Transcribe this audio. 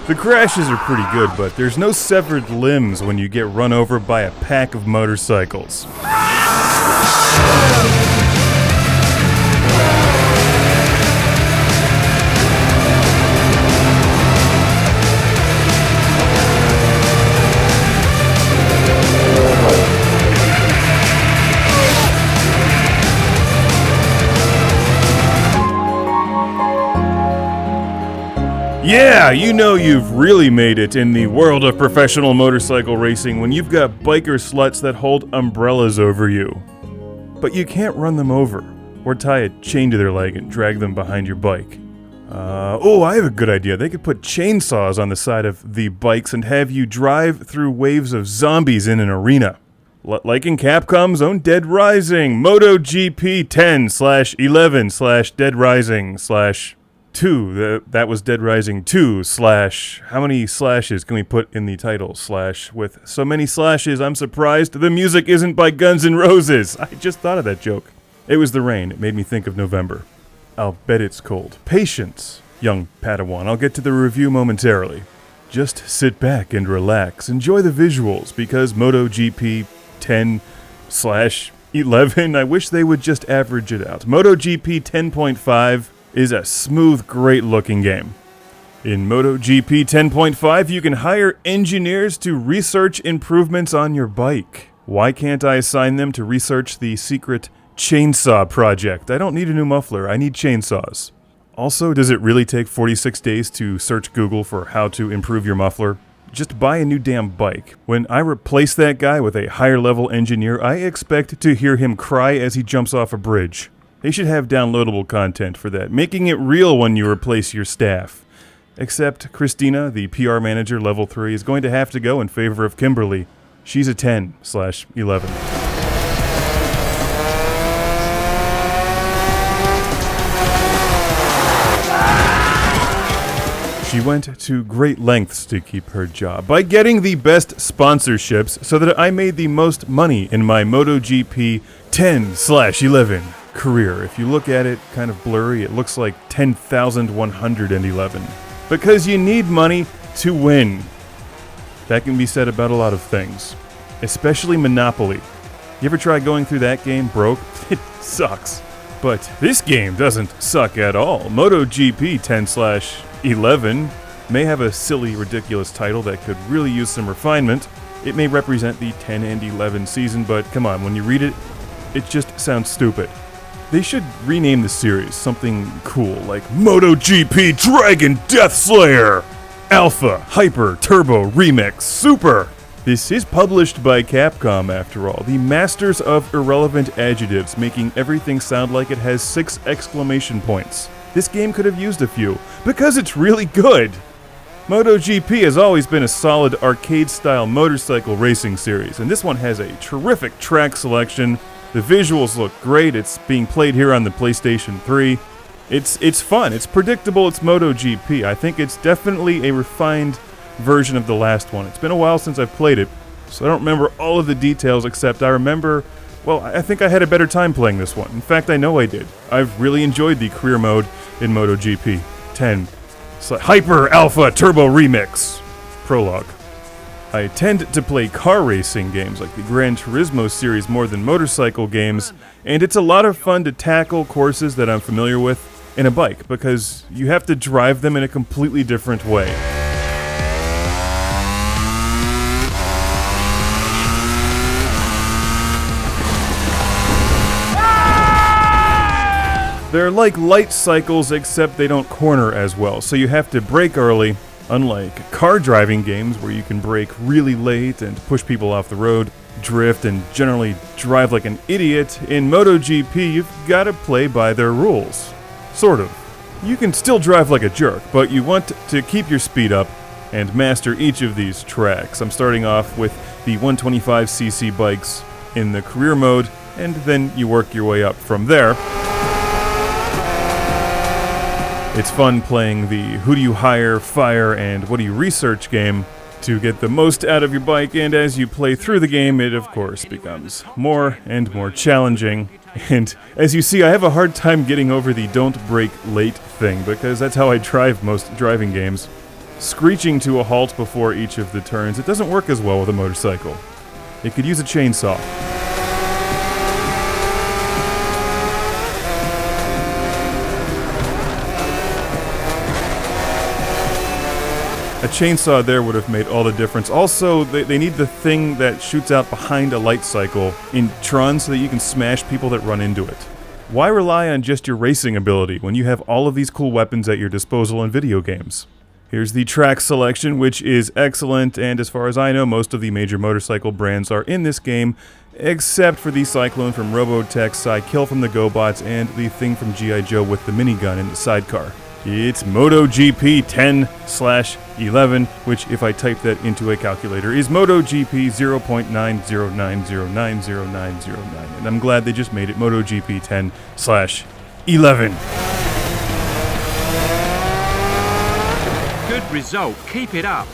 The crashes are pretty good, but there's no severed limbs when you get run over by a pack of motorcycles. Yeah, you know you've really made it in the world of professional motorcycle racing when you've got biker sluts that hold umbrellas over you. But you can't run them over, or tie a chain to their leg and drag them behind your bike. I have a good idea. They could put chainsaws on the side of the bikes and have you drive through waves of zombies in an arena. Like in Capcom's own Dead Rising, Moto GP 10/11/Dead Rising /2, that was Dead Rising 2 / how many slashes can we put in the title? / with so many slashes, I'm surprised the music isn't by Guns N' Roses. I just thought of that joke. It was the rain. It made me think of November. I'll bet it's cold. Patience, young Padawan. I'll get to the review momentarily. Just sit back and relax. Enjoy the visuals, because Moto GP 10/11, I wish they would just average it out. Moto GP 10.5 is a smooth, great-looking game. In Moto GP 10.5, you can hire engineers to research improvements on your bike. Why can't I assign them to research the secret chainsaw project? I don't need a new muffler, I need chainsaws. Also, does it really take 46 days to search Google for how to improve your muffler? Just buy a new damn bike. When I replace that guy with a higher-level engineer, I expect to hear him cry as he jumps off a bridge. They should have downloadable content for that, making it real when you replace your staff. Except Christina, the PR manager, level 3, is going to have to go in favor of Kimberly. She's a 10/11. She went to great lengths to keep her job by getting the best sponsorships so that I made the most money in my MotoGP 10/11 career. If you look at it kind of blurry, it looks like 10,111. Because you need money to win. That can be said about a lot of things, especially Monopoly. You ever try going through that game broke? It sucks. But this game doesn't suck at all. MotoGP 10/11 may have a silly, ridiculous title that could really use some refinement. It may represent the 10 and 11 season, but come on, when you read it, it just sounds stupid. They should rename the series something cool, like MotoGP Dragon Death Slayer! Alpha, Hyper, Turbo, Remix, Super! This is published by Capcom, after all, the masters of irrelevant adjectives, making everything sound like it has 6 exclamation points. This game could have used a few, because it's really good! MotoGP has always been a solid arcade-style motorcycle racing series, and this one has a terrific track selection. The visuals look great. It's being played here on the PlayStation 3. It's fun. It's predictable. It's MotoGP. I think it's definitely a refined version of the last one. It's been a while since I've played it, so I don't remember all of the details, except I remember, well, I think I had a better time playing this one. In fact, I know I did. I've really enjoyed the career mode in MotoGP 10. Hyper Alpha Turbo Remix. Prologue. I tend to play car racing games like the Gran Turismo series more than motorcycle games, and it's a lot of fun to tackle courses that I'm familiar with in a bike, because you have to drive them in a completely different way. They're like light cycles, except they don't corner as well, so you have to brake early. Unlike car driving games where you can brake really late and push people off the road, drift, and generally drive like an idiot, in MotoGP you've got to play by their rules. Sort of. You can still drive like a jerk, but you want to keep your speed up and master each of these tracks. I'm starting off with the 125cc bikes in the career mode, and then you work your way up from there. It's fun playing the who do you hire, fire, and what do you research game to get the most out of your bike, and as you play through the game, it of course becomes more and more challenging. And as you see, I have a hard time getting over the don't brake late thing, because that's how I drive most driving games. screeching to a halt before each of the turns. It doesn't work as well with a motorcycle. It could use a chainsaw. A chainsaw there would have made all the difference. Also, they need the thing that shoots out behind a light cycle in Tron so that you can smash people that run into it. Why rely on just your racing ability when you have all of these cool weapons at your disposal in video games? Here's the track selection, which is excellent, and as far as I know, most of the major motorcycle brands are in this game, except for the Cyclone from Robotech, Psykill from the GoBots, and the thing from G.I. Joe with the minigun in the sidecar. It's Moto GP 10/11, which, if I type that into a calculator, is Moto GP 0.909090909, and I'm glad they just made it Moto GP 10/11. Good result. Keep it up.